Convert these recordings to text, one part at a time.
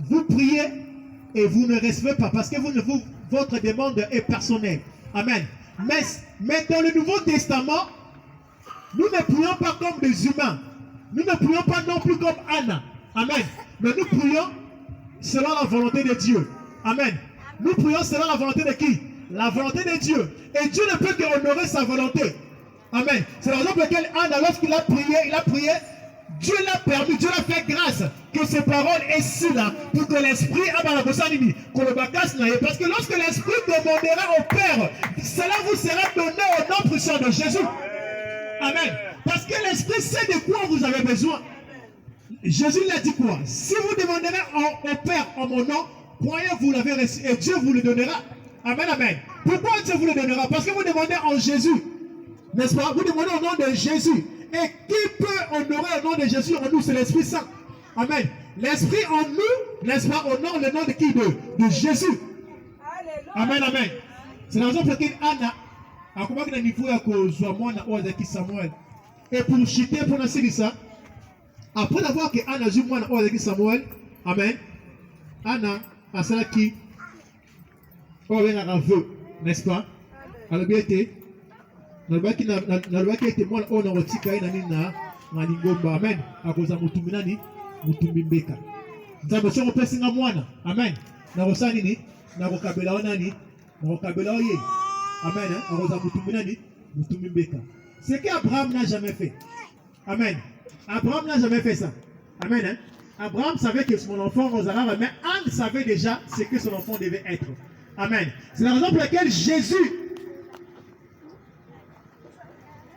vous priez et vous ne recevez pas parce que votre demande est personnelle. Amen. Mais dans le Nouveau Testament, nous ne prions pas comme des humains. Nous ne prions pas non plus comme Anna. Amen. Mais nous prions selon la volonté de Dieu. Amen. Nous prions selon la volonté de qui? La volonté de Dieu. Et Dieu ne peut qu'honorer sa volonté. Amen. C'est la raison pour laquelle Anna, lorsqu'il a prié, Dieu l'a permis, Dieu l'a fait grâce que ces paroles aient ici là pour que l'esprit parce que lorsque l'esprit demandera au Père, cela vous sera donné au nom puissant de Jésus. Amen. Parce que l'esprit sait de quoi vous avez besoin. Jésus l'a dit quoi? Si vous demanderez au Père en mon nom, croyez vous l'avez reçu et Dieu vous le donnera. Amen, amen. Pourquoi Dieu vous le donnera? Parce que vous demandez en Jésus. N'est-ce pas? Vous demandez au nom de Jésus. Et qui peut honorer le nom de Jésus en nous? C'est l'Esprit Saint. Amen. L'Esprit en nous, n'est-ce pas? Honore le nom de qui? De Jésus. Amen, amen. C'est la raison pour laquelle Anna a commencé à niveau de Samuel. Et pour chuter, pour lancer ça, après d'avoir que Anna joue moi dans Samuel, amen. Anna a cela qui n'est-ce pas? Alors bien été. Nalobaki ete mwana oyo nakotika ye na nini na lingomba amen akoza mutumbi nani mutumbi mbeka nzambe soki opesi nga mwana amen nakosala nini nakokabela o nani nakokabela o ye amen akoza mutumbi nani mutumbi mbeka ce que Abraham n'a jamais fait. Amen. Abraham n'a jamais fait ça. Amen. Abraham savait que son enfant Rosara, mais Anne savait déjà ce que son enfant devait être. Amen. C'est la raison pour laquelle Jésus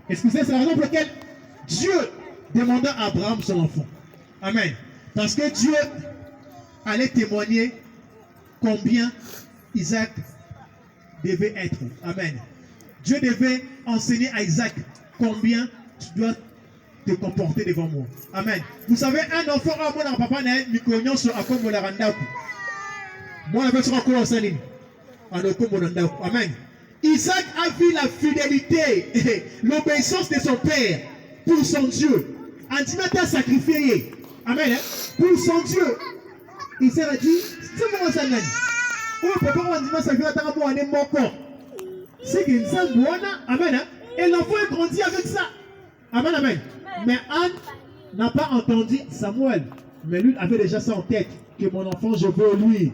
c'est la raison pour laquelle Dieu demanda à Abraham son enfant. Amen. Parce que Dieu allait témoigner combien Isaac devait être. Amen. Dieu devait enseigner à Isaac combien tu dois te comporter devant moi. Amen. Vous savez, un enfant, moi, mon papa n'a pas sur un combo la randaku. Moi, je vais encore en saline. Amen. Isaac a vu la fidélité, l'obéissance de son père pour son Dieu. Antimata a sacrifié. Amen. Pour son Dieu. Isaac a dit, c'est moi ça n'a. Oh, papa, on dit, ça fait attendre pour aller mon corps. C'est qu'il s'en amen. Et l'enfant est grandi avec ça. Amen, amen. Mais Anne n'a pas entendu Samuel. Mais lui avait déjà ça en tête. Que mon enfant, je veux lui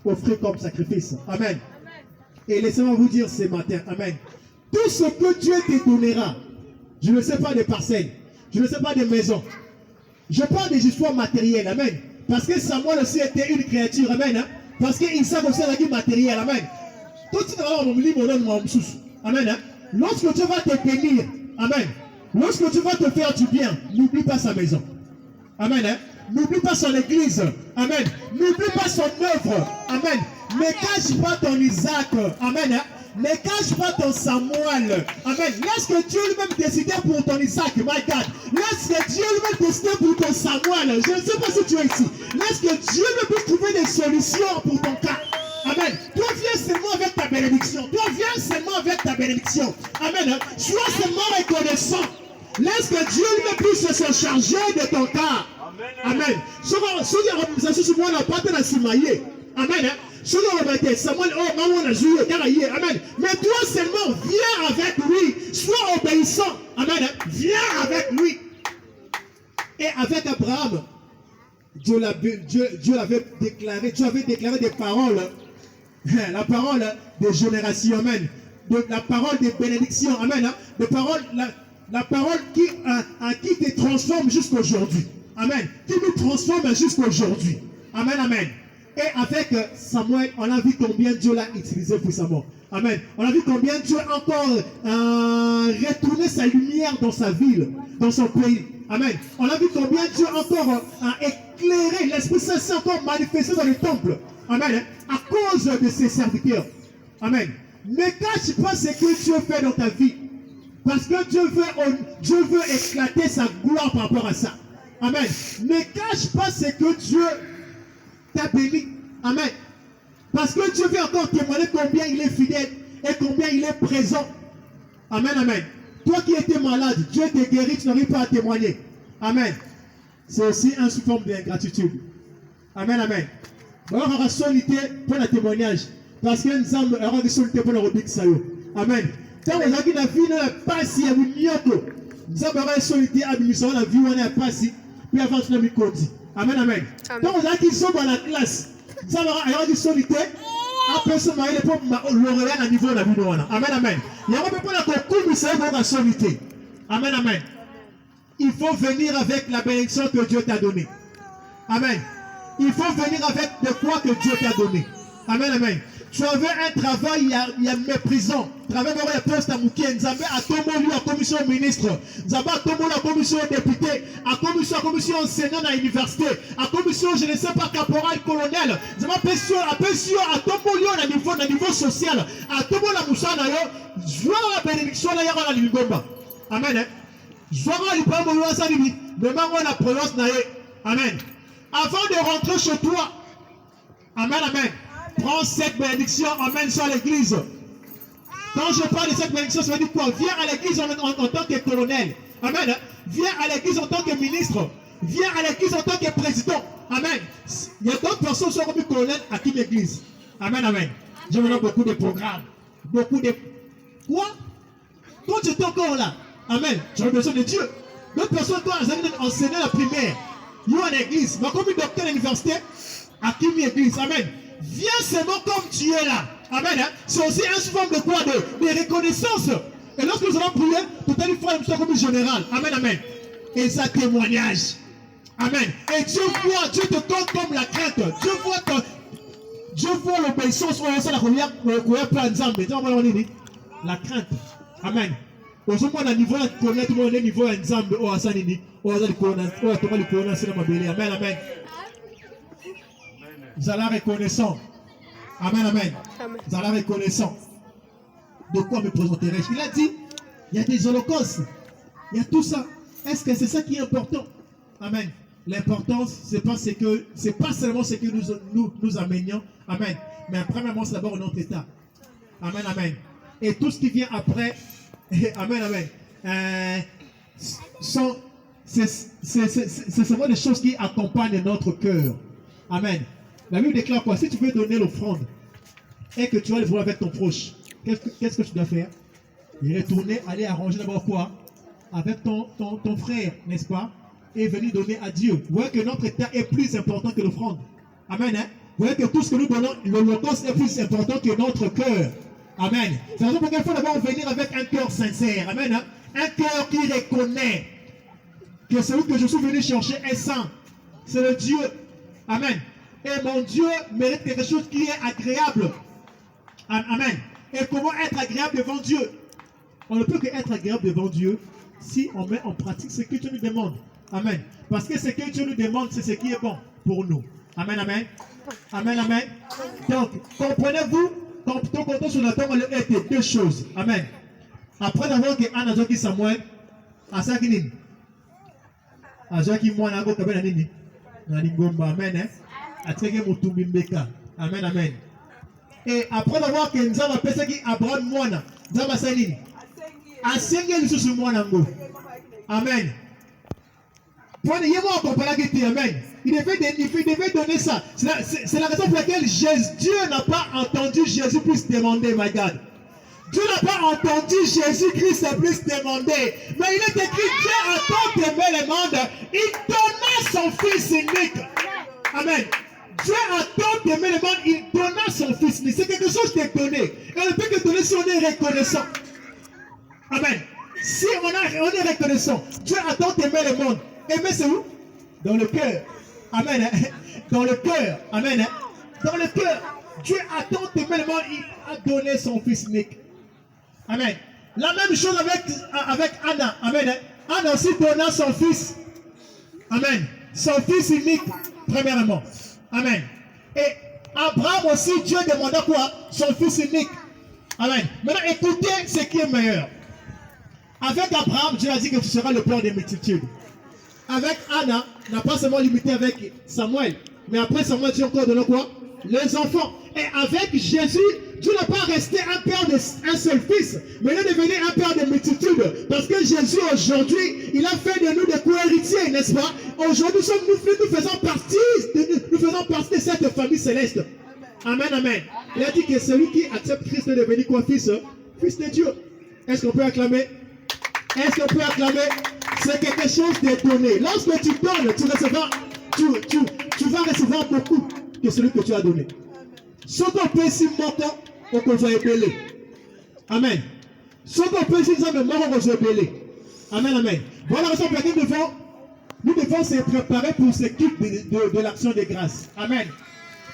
offrir comme sacrifice. Amen. Et laissez-moi vous dire ce matin, amen. Tout ce que Dieu te donnera, je ne sais pas des parcelles, je ne sais pas des maisons. Je parle des histoires matérielles, amen. Parce que Samuel aussi était une créature, amen. Hein? Parce qu'Isaac aussi a dit matériel, amen. Tout ce que amen. Hein? Lorsque Dieu va te bénir, amen. Lorsque tu vas te faire du bien, n'oublie pas sa maison. Amen. Hein? N'oublie pas son église. Amen. N'oublie pas son œuvre. Amen. Ne cache pas ton Isaac. Amen. Hein? Ne cache pas ton Samuel. Amen. Laisse que Dieu lui-même décide pour ton Isaac. My God. Laisse que Dieu lui-même décide pour ton Samuel. Je ne sais pas si tu es ici. Laisse que Dieu lui-même trouver des solutions pour ton cas. Amen. Toi viens seulement avec ta bénédiction. Toi viens seulement avec ta bénédiction. Amen. Sois seulement reconnaissant. Laisse que Dieu lui-même puisse se charger de ton cas. Amen. Amen. Samuel, oh, maman a joué. Amen. Mais toi seulement viens avec lui. Sois obéissant. Amen. Viens avec lui. Et avec Abraham, Dieu l'avait déclaré. Dieu avait déclaré des paroles. La parole de génération. Amen. La parole de bénédiction. Amen. La parole qui te transforme jusqu'aujourd'hui. Amen. Qui nous transforme jusqu'aujourd'hui. Amen, amen. Et avec Samuel, on a vu combien Dieu l'a utilisé puissamment. Amen. On a vu combien Dieu a encore retourné sa lumière dans sa ville, dans son pays. Amen. On a vu combien Dieu a encore éclairé, l'Esprit Saint s'est encore manifesté dans le temple. Amen. À cause de ses serviteurs. Amen. Ne cache pas ce que Dieu fait dans ta vie. Parce que Dieu veut éclater sa gloire par rapport à ça. Amen. Ne cache pas ce que Dieu t'a béni. Amen. Parce que Dieu veut encore témoigner combien il est fidèle et combien il est présent. Amen, amen. Toi qui étais malade, Dieu te guérit, tu n'arrives pas à témoigner. Amen. C'est aussi une forme d'ingratitude. Amen, amen. Alors, on va solité pour le témoignage. Parce que nous avons solité pour le rubrique Sayo. Amen. Tant que vous avez la vie, pas si vous n'y nous avons solité à l'émission, la vie, on est pas si. Puis avant, tu n'as mis Cody. Amen, amen. Tant que vous avez sont dans la classe, nous avons solité. Après ce moment, il est pour l'Orient à niveau de la vie. Amen, amen. Il y a un peu pour la concours, ça va la solité. Amen, amen. Il faut venir avec la bénédiction que Dieu t'a donnée. Amen. Il faut venir avec de quoi que Dieu t'a donné. Amen, amen. Tu avais un travail, il y a méprisant. Travail, il y a poste à Mouké. Nous avons à Tomo, la commission ministre. Nous avons à Tomo, la commission député. À commission enseignant à l'université. À commission, je ne sais pas, caporal, colonel. Nous avons à Tomo, à niveau social. À Tomo, la moussana, je vois la bénédiction, là, il y a la Lingomba. Amen. Je vois la bénédiction, mais maintenant, la présence, amen. Avant de rentrer chez toi, amen, amen. Prends cette bénédiction, emmène ça à l'église. Quand je parle de cette bénédiction, ça veut dire quoi? Viens à l'église en tant que colonel. Amen. Viens à l'église en tant que ministre. Viens à l'église en tant que président. Amen. Il y a d'autres personnes qui sont comme colonel à qui l'église. Amen, amen. J'ai maintenant beaucoup de programmes. Beaucoup de... Quoi? Quand tu es encore là, amen, tu as besoin de Dieu. D'autres personnes, quand elles ont enseigné la primaire, ils sont à l'église. Mais comme une docteur à l'université, à qui l'église. Amen. Viens seulement comme tu es là. Amen. Hein? C'est aussi une forme de quoi? De reconnaissance. Et lorsque nous allons prier, tout à l'heure, comme général. Amen, amen. Et ça témoignage. Amen. Et Dieu voit, Dieu te compte comme la crainte. Dieu voit l'obéissance. La crainte. Amen. Aujourd'hui, on niveau de connaître le niveau ensemble. Amen, amen. Vous allez reconnaissant. Amen, amen. Vous allez reconnaissant. De quoi me présenterai-je? Il a dit, il y a des holocaustes. Il y a tout ça. Est-ce que c'est ça qui est important? Amen. L'importance, c'est pas seulement ce que nous amenions. Amen. Mais premièrement, c'est d'abord notre état. Amen, amen. Et tout ce qui vient après, amen, amen. C'est seulement des choses qui accompagnent notre cœur. Amen. La Bible déclare quoi? Si tu veux donner l'offrande et que tu vas le voir avec ton proche, qu'est-ce que tu dois faire? Il retourner, aller arranger d'abord quoi? Avec ton frère, n'est-ce pas? Et venir donner à Dieu. Vous voyez que notre état est plus important que l'offrande. Amen. Hein? Vous voyez que tout ce que nous donnons, l'holocauste est plus important que notre cœur. Amen. C'est la raison pour laquelle il faut d'abord venir avec un cœur sincère. Amen. Hein? Un cœur qui reconnaît que celui que je suis venu chercher est saint. C'est le Dieu. Amen. Et mon Dieu mérite quelque chose qui est agréable. Amen. Et comment être agréable devant Dieu? On ne peut que être agréable devant Dieu si on met en pratique ce que Dieu nous demande. Amen. Parce que ce que Dieu nous demande, c'est ce qui est bon pour nous. Amen, amen. Amen, amen. Donc, comprenez-vous, quand on compte sur la tombe, il y a deux choses. Amen. Après d'avoir que Anna Zoki Samuel, à Sakinin, à Zoki Mwana, à Kabenanini, amen. Amen, amen. Et après d'avoir que nous avons appelé ça qui Abraham Mwana, nous avons assigné à 5 ans sur Mwanango. Amen. Amen. Il devait donner ça. C'est la raison pour laquelle Dieu n'a pas entendu Jésus plus demander, my God. Dieu n'a pas entendu Jésus-Christ plus demander. Mais il est écrit, Dieu a tant aimé le monde, il donna son fils unique. Amen. Dieu a tant aimé le monde, il donna son fils unique. C'est quelque chose qui est donné. Et on ne peut que donner si on est reconnaissant. Amen. Si on est reconnaissant, Dieu a tant aimé le monde. Aimer c'est où? Dans le cœur. Amen. Dans le cœur. Amen. Dans le cœur. Dieu a tant aimé le monde, il a donné son fils unique. Amen. La même chose avec Anna. Amen. Anna aussi donna son fils. Amen. Son fils unique, premièrement. Amen. Et Abraham aussi, Dieu demanda quoi? Son fils unique. Amen. Maintenant, écoutez ce qui est meilleur. Avec Abraham, Dieu a dit que tu seras le père des multitudes. Avec Anna, n'a pas seulement limité avec Samuel, mais après Samuel, Dieu encore donné quoi? Les enfants. Et avec Jésus, Dieu n'a pas resté un père d'un seul fils, mais il est devenu un père de multitudes. Parce que Jésus, aujourd'hui, il a fait de nous des co-héritiers, n'est-ce pas? Aujourd'hui, nous faisons partie, nous faisons partie de cette famille céleste. Amen, amen. Il a dit que celui qui accepte Christ est devenu quoi, fils? Fils de Dieu. Est-ce qu'on peut acclamer? Est-ce qu'on peut acclamer? C'est quelque chose de donné. Lorsque tu donnes, tu vas recevoir beaucoup que celui que tu as donné. Ce qu'on peut ici montant, on peut voir ébélé. Amen. Ce qu'on peut ici, nous mort, on peut ébélé. Amen, amen. Voilà la raison pour laquelle nous devons se préparer pour ce culte de l'action de grâce. Amen.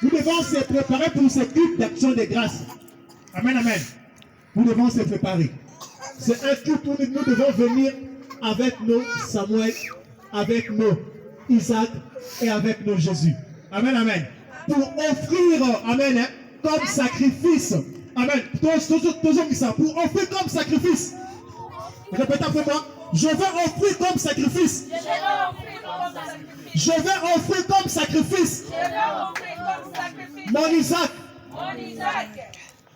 Nous devons se préparer pour ce culte d'action de grâce. Amen, amen. Nous devons se préparer. C'est un culte où nous devons venir avec nos Samuel, avec nos Isaac et avec nos Jésus. Amen, amen. Pour offrir, amen, hein, comme sacrifice. Amen. Pour offrir comme sacrifice. Répétez après moi. Je vais offrir comme sacrifice. Je vais offrir comme sacrifice. Mon Isaac.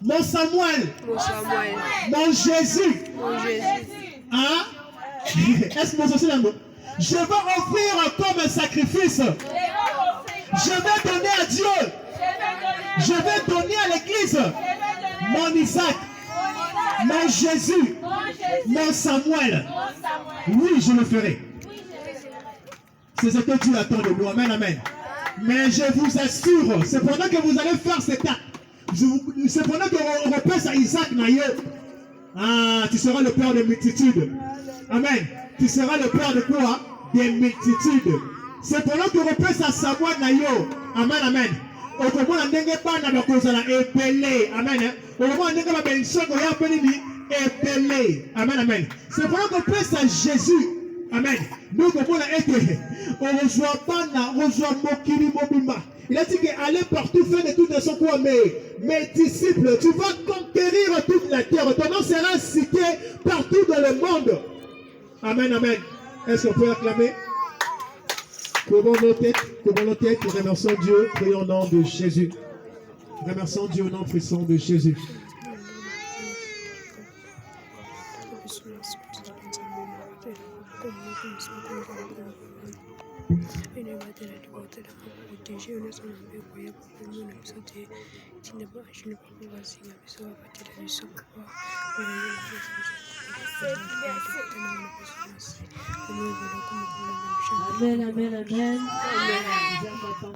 Mon Samuel. Mon Jésus. Hein? Est-ce que vous aussi l'amour? Je vais offrir comme un sacrifice. Je vais donner à Dieu. Je vais donner à l'église. Mon Isaac. Mon Jésus. Mon Samuel. Oui, je le ferai. C'est ce que Dieu attend de nous. Amen, amen. Mais je vous assure, c'est pendant que vous allez faire cet acte. C'est pendant qu'on repasse à Isaac Naïe. Ah, tu seras le père des multitudes. Amen. Tu seras le père de quoi? Des multitudes. C'est pendant qu'on repasse à Samuel Naïe. Amen, amen. Au moment où on n'a pas épelé. Amen. Au moment où on n'a pas épelé. Amen, amen. C'est pendant qu'on passe à Jésus. Amen. Donc, on a été. On reçoit pas, on reçoit Mokiri Mobimba. Il a dit qu'allez partout, faire de toutes façons quoi, mes disciples, tu vas conquérir toute la terre. Ton nom sera cité partout dans le monde. Amen, amen. Est-ce qu'on peut acclamer? Couvrons nos têtes, remercions Dieu, prions au nom de Jésus. Remercions Dieu au nom puissant de Jésus. Amen, amen, amen. Amen.